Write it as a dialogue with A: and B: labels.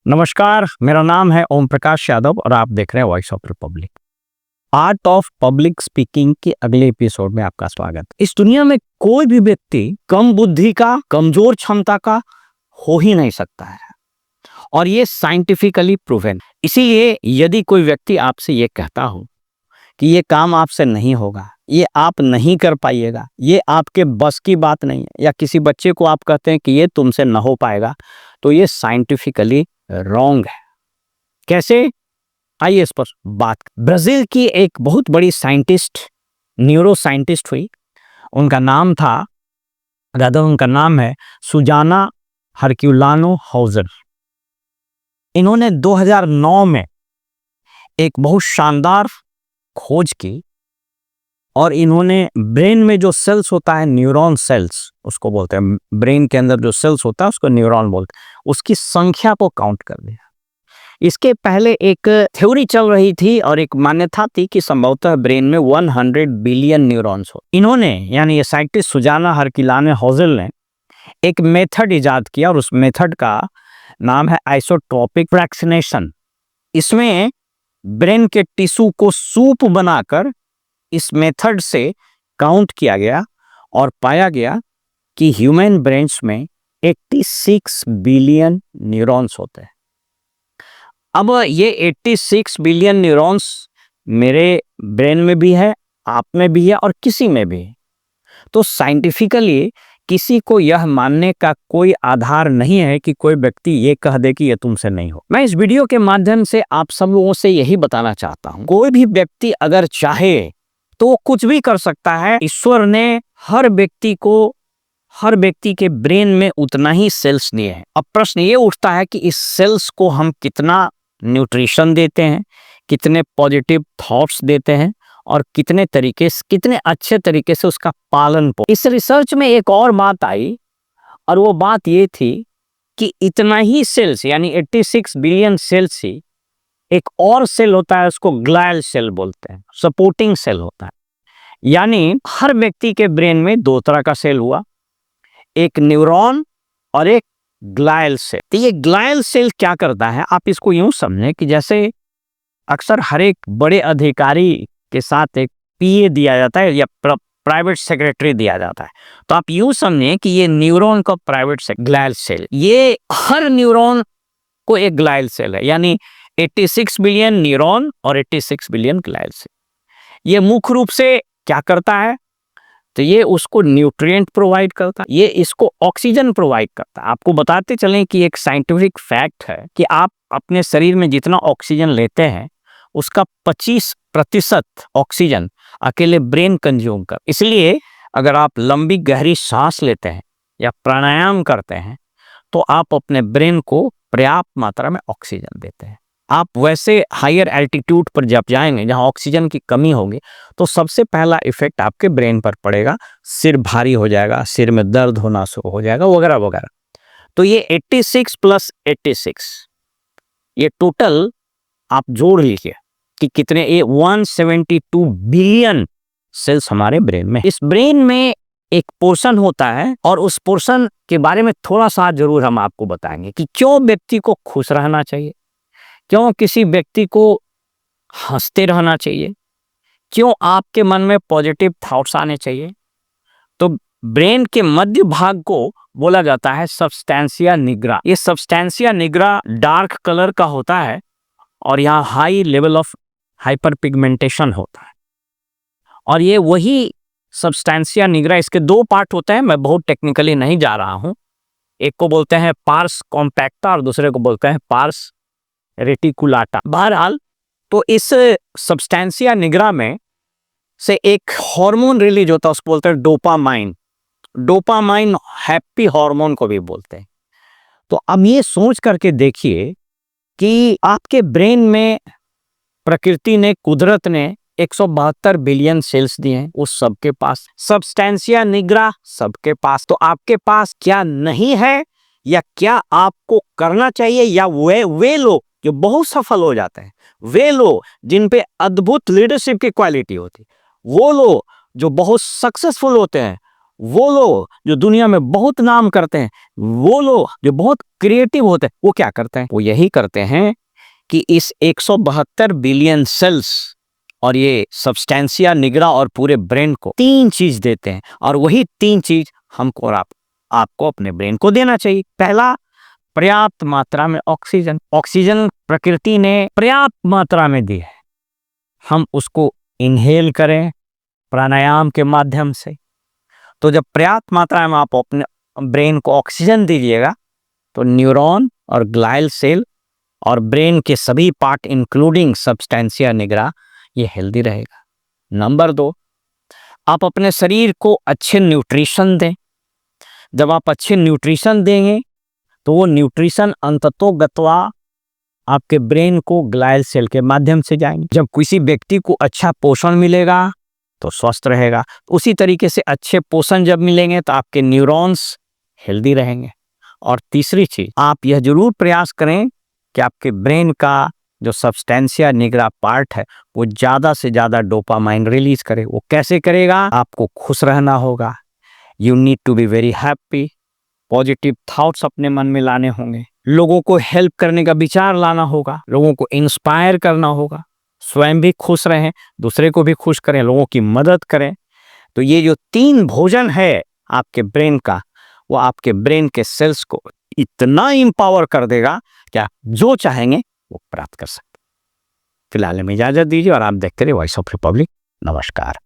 A: नमस्कार, मेरा नाम है ओम प्रकाश यादव और आप देख रहे हैं voice of Republic. Art of public speaking के अगले एपिसोड में आपका स्वागत। इस दुनिया में कोई भी व्यक्ति कम बुद्धि का, कमजोर क्षमता का हो ही नहीं सकता है और ये साइंटिफिकली प्रूवन। इसीलिए यदि कोई व्यक्ति आपसे ये कहता हो कि ये काम आपसे नहीं होगा, ये आप नहीं कर पाइएगा, ये आपके बस की बात नहीं है, या किसी बच्चे को आप कहते हैं कि ये तुमसे न हो पाएगा, तो ये साइंटिफिकली रॉन्ग है। कैसे? आइए इस पर बात। ब्राजील की एक बहुत बड़ी साइंटिस्ट, न्यूरो साइंटिस्ट हुई। उनका नाम है सुजाना हरक्यूलानो हाउजर। इन्होंने 2009 में एक बहुत शानदार खोज की और इन्होंने ब्रेन में जो सेल्स होता है, न्यूरॉन सेल्स उसको बोलते हैं, ब्रेन के अंदर जो सेल्स होता है उसको न्यूरॉन बोलते हैं, उसकी संख्या को काउंट कर दिया। इसके पहले एक थ्योरी चल रही थी और एक मान्यता थी कि संभवतः ब्रेन में 100 बिलियन न्यूरॉन्स हो। इन्होंने, यानी ये साइंटिस्ट सुजाना हरक्यूलानो हाउजर ने एक मेथड इजाद किया और उस मेथड का नाम है आइसोटोपिक फ्रैक्शनेशन। इसमें ब्रेन के टिश्यू को सूप बनाकर इस मेथड से काउंट किया गया और पाया गया कि ह्यूमन ब्रेन्स में 86 बिलियन न्यूरॉन्स होते हैं। अब ये 86 बिलियन न्यूरॉन्स मेरे ब्रेन में भी है, आप में भी है और किसी में भी है। तो साइंटिफिकली किसी को यह मानने का कोई आधार नहीं है कि कोई व्यक्ति ये कह दे कि ये तुमसे नहीं हो। मैं इस वीडियो के माध्यम से आप सब लोगों से यही बताना चाहता हूं, कोई भी व्यक्ति अगर चाहे तो कुछ भी कर सकता है। ईश्वर ने हर व्यक्ति के ब्रेन में उतना ही सेल्स दिए हैं। अब प्रश्न ये उठता है कि इस सेल्स को हम कितना न्यूट्रिशन देते हैं, कितने पॉजिटिव थॉट्स देते हैं और कितने अच्छे तरीके से उसका पालन पोषण। इस रिसर्च में एक और बात आई और वो बात ये थी कि इतना ही सेल्स, यानी 86 बिलियन सेल्स ही एक और सेल होता है, उसको ग्लायल सेल बोलते हैं, सपोर्टिंग सेल होता है। यानी हर व्यक्ति के ब्रेन में दो तरह का सेल हुआ, एक न्यूरॉन और एक ग्लायल सेल। तो ये ग्लायल सेल क्या करता है, आप इसको यूं समझें कि जैसे अक्सर हर एक बड़े अधिकारी के साथ एक पीए दिया जाता है या प्राइवेट सेक्रेटरी दिया जाता है, तो आप यूं समझें कि ये न्यूरॉन का प्राइवेट ग्लायल सेल, ये हर न्यूरॉन को एक ग्लायल सेल है, यानी 86 बिलियन न्यूरॉन और 86 बिलियन ग्लायल सेल। ये मुख्य रूप से क्या करता है, तो ये उसको न्यूट्रिएंट प्रोवाइड करता है, ये इसको ऑक्सीजन प्रोवाइड करता है। आपको बताते चलें कि एक साइंटिफिक फैक्ट है कि आप अपने शरीर में जितना ऑक्सीजन लेते हैं उसका 25% ऑक्सीजन अकेले ब्रेन कंज्यूम कर। इसलिए अगर आप लंबी गहरी सांस लेते हैं या प्राणायाम करते हैं तो आप अपने ब्रेन को पर्याप्त मात्रा में ऑक्सीजन देते हैं। आप वैसे हायर एल्टीट्यूड पर जब जाएंगे जहां ऑक्सीजन की कमी होगी तो सबसे पहला इफेक्ट आपके ब्रेन पर पड़ेगा, सिर भारी हो जाएगा, सिर में दर्द होना शुरू हो जाएगा, वगैरह वगैरह। तो ये 86 प्लस 86, ये टोटल आप जोड़ लीजिए कि कितने, ये 172 बिलियन सेल्स हमारे ब्रेन में। इस ब्रेन में एक पोर्शन होता है और उस पोर्शन के बारे में थोड़ा सा जरूर हम आपको बताएंगे कि क्यों व्यक्ति को खुश रहना चाहिए, क्यों किसी व्यक्ति को हंसते रहना चाहिए, क्यों आपके मन में पॉजिटिव थॉट्स आने चाहिए। तो ब्रेन के मध्य भाग को बोला जाता है सब्सटेंशिया निग्रा। ये सब्सटेंशिया निग्रा डार्क कलर का होता है और यहाँ high level of hyper pigmentation होता है। और ये वही सब्सटेंशिया निग्रा, इसके दो पार्ट होते हैं, मैं बहुत टेक्निकली नहीं जा रहा हूँ। एक को बोलते हैं पार्स कॉम्पैक्टा और दूसरे को बोलते हैं पार्स रेटिकुलाटा। बहरहाल, तो इस सब्सटेंशिया निग्रा में से एक हार्मोन रिलीज होता है, उसको बोलते हैं डोपामाइन। डोपामाइन हैप्पी हार्मोन को भी बोलते हैं। तो अब ये सोच करके देखिए कि आपके ब्रेन में प्रकृति ने, कुदरत ने 172 बिलियन सेल्स दिए हैं, उस सबके पास सब्सटेंशिया निग्रा सबके पास। तो आपके पास क्या नहीं है या क्या आपको करना चाहिए, या वे लोग जो बहुत सफल हो जाते हैं, वे लोग जिन पे अद्भुत लीडरशिप की क्वालिटी होती है, वो लोग जो बहुत सक्सेसफुल होते हैं, वो लोग जो दुनिया में बहुत नाम करते हैं, वो लोग जो बहुत क्रिएटिव होते हैं, वो क्या करते हैं? वो यही करते हैं कि इस 172 बिलियन सेल्स और ये सब्सटेंसिया निग्रा और पूरे ब्रेन को 3 चीज देते हैं, और वही 3 चीज हमको और आपको अपने ब्रेन को देना चाहिए। पहला, पर्याप्त मात्रा में ऑक्सीजन। ऑक्सीजन प्रकृति ने पर्याप्त मात्रा में दी है, हम उसको इनहेल करें प्राणायाम के माध्यम से। तो जब पर्याप्त मात्रा में आप अपने ब्रेन को ऑक्सीजन दीजिएगा तो न्यूरॉन और ग्लाइल सेल और ब्रेन के सभी पार्ट इंक्लूडिंग सब्सटेंसिया निग्रा ये हेल्दी रहेगा। नंबर 2, आप अपने शरीर को अच्छे न्यूट्रिशन दें। जब आप अच्छे न्यूट्रिशन देंगे तो वो न्यूट्रिशन अंततोगत्वा आपके ब्रेन को ग्लाइल सेल के माध्यम से जाएंगे। जब किसी व्यक्ति को अच्छा पोषण मिलेगा तो स्वस्थ रहेगा। उसी तरीके से अच्छे पोषण जब मिलेंगे तो आपके न्यूरॉन्स हेल्दी रहेंगे। और तीसरी चीज, आप यह जरूर प्रयास करें कि आपके ब्रेन का जो सब्सटेंसिया निग्रा पार्ट है वो ज्यादा से ज्यादा डोपामाइन रिलीज करे। वो कैसे करेगा? आपको खुश रहना होगा, you need to be very happy, positive thoughts अपने मन में लाने होंगे, लोगों को हेल्प करने का विचार लाना होगा, लोगों को इंस्पायर करना होगा, स्वयं भी खुश रहें, दूसरे को भी खुश करें, लोगों की मदद करें। तो ये जो 3 भोजन है आपके ब्रेन का, वो आपके ब्रेन के सेल्स को इतना इंपावर कर देगा कि आप जो चाहेंगे वो प्राप्त कर सकते। फिलहाल में इजाजत दीजिए और आप देखते रहिए वॉइस ऑफ रिपब्लिक। नमस्कार।